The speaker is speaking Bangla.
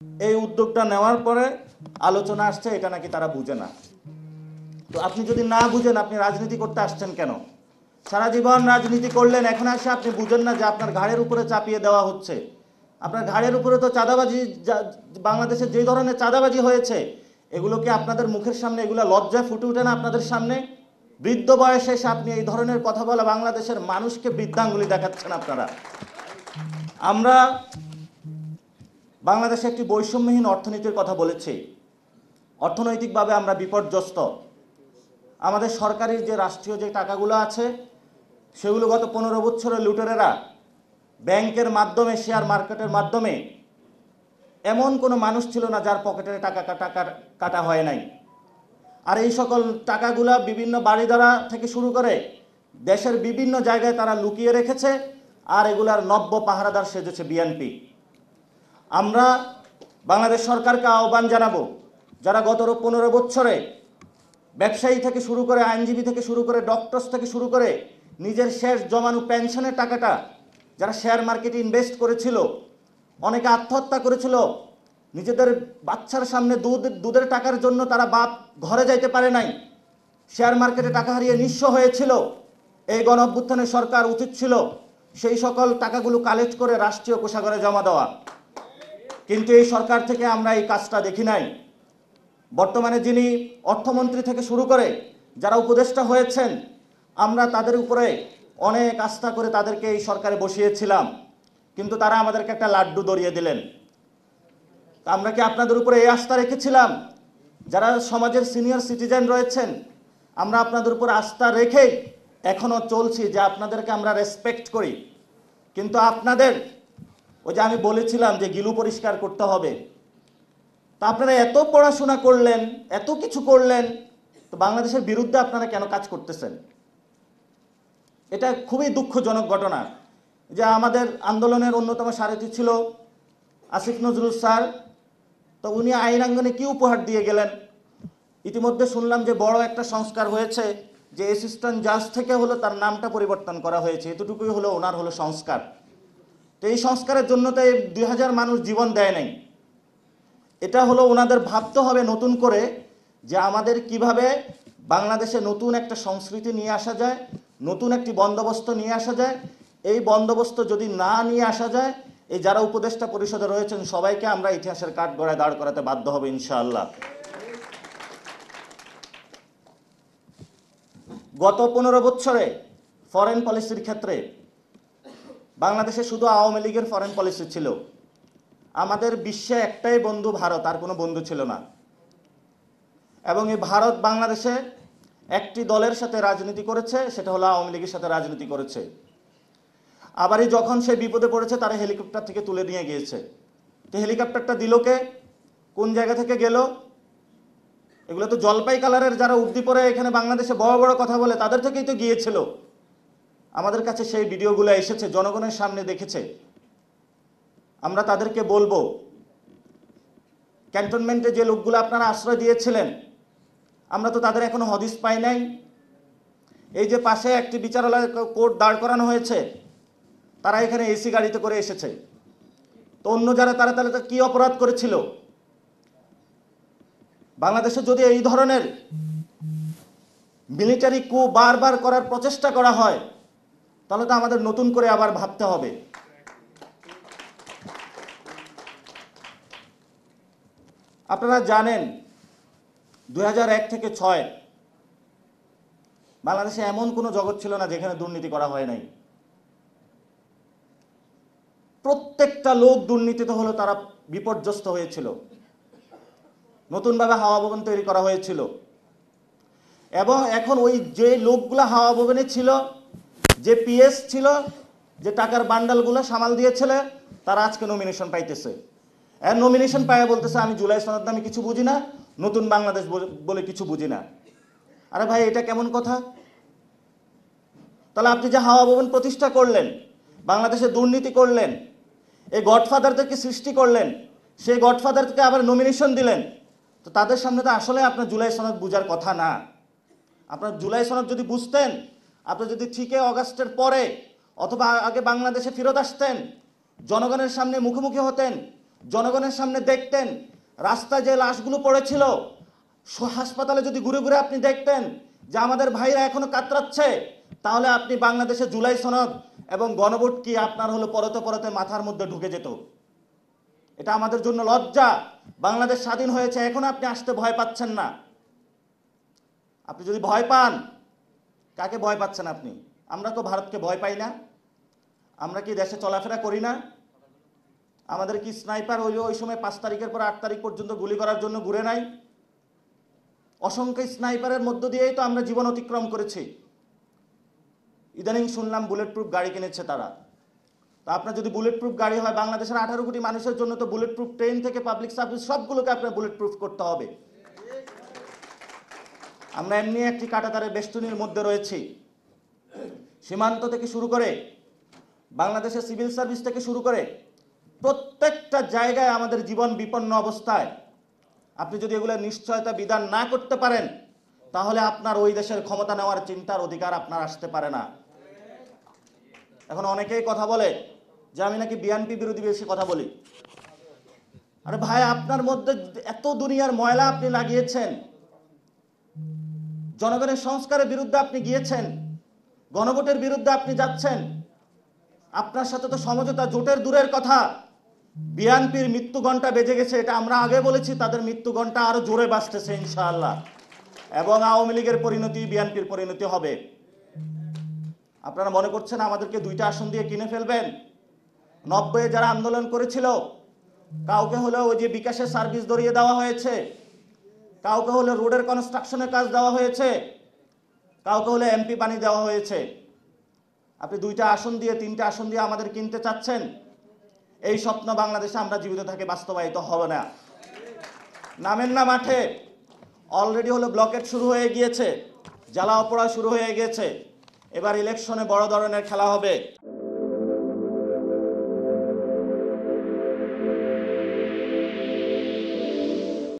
এই উদ্যোগটা নেওয়ার পরে আলোচনা আসছে এটা নাকি তারা বুঝে না। তো আপনি যদি না বুঝেন আপনি রাজনীতি করতে আসছেন কেন? সারা জীবন রাজনীতি করলেন, এখন আসে আপনি বুঝেন না যে আপনার ঘাড়ের উপরে চাপিয়ে দেওয়া হচ্ছে। আপনার ঘাড়ের উপরে তো চাঁদাবাজি, বাংলাদেশে যে ধরনের চাঁদাবাজি হয়েছে এগুলোকে আপনাদের মুখের সামনে, এগুলো লজ্জায় ফুটে ওঠে না আপনাদের সামনে? বৃদ্ধ বয়সে এসে আপনি এই ধরনের কথা বলা বাংলাদেশের মানুষকে বৃদ্ধাঙ্গুলি দেখাচ্ছেন আপনারা। আমরা বাংলাদেশে একটি বৈষম্যহীন অর্থনীতির কথা বলেছি। অর্থনৈতিকভাবে আমরা বিপর্যস্ত। আমাদের সরকারি যে রাষ্ট্রীয় যে টাকাগুলো আছে সেগুলো গত 15 বছরে লুটেরেরা ব্যাংকের মাধ্যমে, শেয়ার মার্কেটের মাধ্যমে, এমন কোনো মানুষ ছিল না যার পকেটের টাকা কাটা হয় নাই। আর এই সকল টাকাগুলা বিভিন্ন বাড়িধারা থেকে শুরু করে দেশের বিভিন্ন জায়গায় তারা লুকিয়ে রেখেছে, আর এগুলার নব্য পাহারাদার সেজেছে বিএনপি। আমরা বাংলাদেশ সরকারকে আহ্বান জানাবো, যারা গত 15 বছরে ব্যবসায়ী থেকে শুরু করে, আইনজীবী থেকে শুরু করে, ডক্টরস থেকে শুরু করে নিজের শেষ জমানো পেনশনের টাকাটা যারা শেয়ার মার্কেটে ইনভেস্ট করেছিল, অনেকে আত্মহত্যা করেছিল, নিজেদের বাচ্চার সামনে দুধের টাকার জন্য তারা বাপ ঘরে যাইতে পারে নাই, শেয়ার মার্কেটে টাকা হারিয়ে নিঃস্ব হয়েছিল। এই গণ অভ্যুত্থানের সরকার উচিত ছিল সেই সকল টাকাগুলো কালেক্ট করে রাষ্ট্রীয় কোষাগারে জমা দেওয়া, কিন্তু এই সরকার থেকে আমরা এই কাজটা দেখি নাই। বর্তমানে যিনি অর্থমন্ত্রী থেকে শুরু করে যারা উপদেষ্টা হয়েছেন, আমরা তাদের উপরে অনেক আস্থা করে তাদেরকে এই সরকারে বসিয়েছিলাম, কিন্তু তারা আমাদেরকে একটা লাড্ডু ধরিয়ে দিলেন। আমরা কি আপনাদের উপরে এই আস্থা রেখেছিলাম? যারা সমাজের সিনিয়র সিটিজেন রয়েছেন, আমরা আপনাদের উপর আস্থা রেখেই এখনো চলছি যে আপনাদেরকে আমরা রেসপেক্ট করি, কিন্তু আপনাদের ওই যে আমি বলেছিলাম যে গিলু পরিষ্কার করতে হবে, তা আপনারা এত পড়াশোনা করলেন, এত কিছু করলেন, তো বাংলাদেশের বিরুদ্ধে আপনারা কেন কাজ করতেছেন? এটা খুবই দুঃখজনক ঘটনা যে আমাদের আন্দোলনের অন্যতম সারথি ছিল আসিফ নজরুল স্যার, তো উনি আইনাঙ্গনে কি উপহার দিয়ে গেলেন? ইতিমধ্যে শুনলাম যে বড় একটা সংস্কার হয়েছে, যে অ্যাসিস্ট্যান্ট জাজ থেকে হলো তার নামটা পরিবর্তন করা হয়েছে, এতটুকুই হলো ওনার হলো সংস্কার। তো এই সংস্কারের জন্য তো এই 2000 মানুষ জীবন দেয় নাই। এটা হলো ওনাদের ভাবতে হবে নতুন করে যে আমাদের কিভাবে বাংলাদেশে নতুন একটা সংস্কৃতি নিয়ে আসা যায়, নতুন একটি বন্দোবস্ত নিয়ে আসা যায়। এই বন্দোবস্ত যদি না নিয়ে আসা যায়, এই যারা উপদেষ্টা পরিষদে রয়েছেন সবাইকে আমরা ইতিহাসের কাঠগড়ায় দাঁড় করাতে বাধ্য হবে ইনশাআল্লাহ। গত 15 বছরে ফরেন পলিসির ক্ষেত্রে বাংলাদেশে শুধু আওয়ামী লীগের ফরেন পলিসি ছিল। আমাদের বিশ্বে একটাই বন্ধু ভারত, আর কোনো বন্ধু ছিল না। এবং এই ভারত বাংলাদেশে একটি দলের সাথে রাজনীতি করেছে, সেটা হলো আওয়ামী লীগের সাথে রাজনীতি করেছে। আবারই যখন সে বিপদে পড়েছে তারা হেলিকপ্টার থেকে তুলে নিয়ে গিয়েছে। তো হেলিকপ্টারটা দিল কে? কোন জায়গা থেকে গেল? এগুলো তো জলপাই কালারের যারা উর্দি পরে এখানে বাংলাদেশে বড় বড় কথা বলে তাদের থেকেই তো গিয়েছিল। আমাদের কাছে সেই ভিডিওগুলো এসেছে, জনগণের সামনে দেখেছে। আমরা তাদেরকে বলবো, ক্যান্টনমেন্টে যে লোকগুলো আপনারা আশ্রয় দিয়েছিলেন, আমরা তো তাদের এখনো হদিস পাই নাই। এই যে পাশে একটি বিচারালয় কোর্ট দাঁড় করানো হয়েছে, তারা এখানে এসি গাড়িতে করে এসেছে। তো অন্য যারা তারা তাহলে কি অপরাধ করেছিল? বাংলাদেশে যদি এই ধরনের মিলিটারি কু বারবার করার প্রচেষ্টা করা হয়, তাহলে তো আমাদের নতুন করে আবার ভাবতে হবে। আপনারা জানেন 2001 থেকে 6 বাংলাদেশে এমন কোনো জগৎ ছিল না যেখানে দুর্নীতি করা হয় নাই। প্রত্যেকটা লোক দুর্নীতিতে হলো তারা বিপর্যস্ত হয়েছিল। নতুনভাবে হাওয়া ভবন তৈরি করা হয়েছিল, এবং এখন ওই যে লোকগুলো হাওয়া ভবনে ছিল, যে পিএস ছিল, যে টাকার বান্ডালগুলো সামাল দিয়েছিল, তারা আজকে নমিনেশন পাইতেছে। আর নমিনেশন পায় বলতেছে আমি জুলাই সনদ নামে কিছু বুঝি না, নতুন বাংলাদেশ বলে কিছু বুঝি না। আরে ভাই, এটা কেমন কথা? তাহলে আপনি যে হাওয়া ভবন প্রতিষ্ঠা করলেন, বাংলাদেশে দুর্নীতি করলেন, এই গডফাদারদেরকে সৃষ্টি করলেন, সেই গডফাদারকে আবার নমিনেশন দিলেন, তো তাদের সামনে তো আসলে আপনার জুলাই সনদ বুঝার কথা না। আপনার জুলাই সনদ যদি বুঝতেন, আপনি যদি ঠিকই অগাস্টের পরে অথবা আগে বাংলাদেশে ফেরত আসতেন, জনগণের সামনে মুখোমুখি হতেন, জনগণের সামনে দেখতেন রাস্তায় যে লাশগুলো পড়েছিল, হাসপাতালে যদি ঘুরে ঘুরে আপনি দেখতেন যে আমাদের ভাইরা এখনো কাতরাচ্ছে, তাহলে আপনি বাংলাদেশে জুলাই সনদ এবং গণভোট কি আপনার হলো পরতে পরতে মাথার মধ্যে ঢুকে যেত। এটা আমাদের জন্য লজ্জা। বাংলাদেশ স্বাধীন হয়েছে, এখন আপনি আসতে ভয় পাচ্ছেন না। আপনি যদি ভয় পান, কাকে ভয় পাচ্ছেন আপনি? আমরা তো ভারতকে ভয় পাই না। আমরা কি দেশে চলাফেরা করি না? আমাদের কি স্নাইপার ওই সময় 5 তারিখের পর 8 তারিখ পর্যন্ত গুলি করার জন্য ঘুরে নাই? অসংখ্য স্নাইপারের মধ্য দিয়েই তো আমরা জীবন অতিক্রম করেছি। ইদানিং শুনলাম বুলেট প্রুফ গাড়ি কিনেছে তারা। তো আপনার যদি বুলেট প্রুফ গাড়ি হয়, বাংলাদেশের 18 কোটি মানুষের জন্য তো বুলেট প্রুফ ট্রেন থেকে পাবলিক সার্ভিস সবগুলোকে আপনার বুলেট প্রুফ করতে হবে। আমরা এমনি একটি কাঁটাতারের বেষ্টনীর মধ্যে রয়েছি। সীমান্ত থেকে শুরু করে বাংলাদেশের সিভিল সার্ভিস থেকে শুরু করে প্রত্যেকটা জায়গায় আমাদের জীবন বিপন্ন অবস্থায়। আপনি যদি এগুলো নিশ্চয়তা বিধান না করতে পারেন, তাহলে আপনার ওই দেশের ক্ষমতা নেওয়ার চিন্তার অধিকার আপনার আসতে পারে না। এখন অনেকেই কথা বলে যে আমি নাকি বিএনপি বিরোধী বেশি কথা বলি। আরে ভাই, আপনার মধ্যে এত দুনিয়ার ময়লা আপনি লাগিয়েছেন, জনগণের সংস্কারের বিরুদ্ধে আপনি গিয়েছেন, গণভোটের বিরুদ্ধে আপনি যাচ্ছেন। আপনার সাথে তো সমঝোতা জোটের দূরের কথা, বিএনপির মৃত্যু ঘণ্টা বেজে গেছে। এটা আমরা আগে বলেছি, তাদের মৃত্যু ঘণ্টা আরো জোরে বাজতেছে ইনশাআল্লাহ। এবং আওয়ামী লীগের পরিণতি বিএনপির পরিণতি হবে। আপনারা মনে করছেন আমাদেরকে 2টা আসন দিয়ে কিনে ফেলবেন? 90-এ যারা আন্দোলন করেছিল, কাউকে হলো ওই যে বিকাশের সার্ভিস ধরিয়ে দেওয়া হয়েছে, কাউকে হলো রোডের কনস্ট্রাকশনের কাজ দেওয়া হয়েছে, কাউকে হলো এমপি বানিয়ে দেওয়া হয়েছে। আপনি 2টা আসন দিয়ে 3টা আসন দিয়ে আমাদের কিনতে চাচ্ছেন? এই স্বপ্ন বাংলাদেশে আমরা জীবিত থাকি বাস্তবায়িত হবে না। নামেন না মাঠে। অলরেডি হলো ব্লকেট শুরু হয়ে গিয়েছে, জ্বালা অপরা শুরু হয়ে গিয়েছে। এবার ইলেকশনে বড় ধরনের খেলা হবে।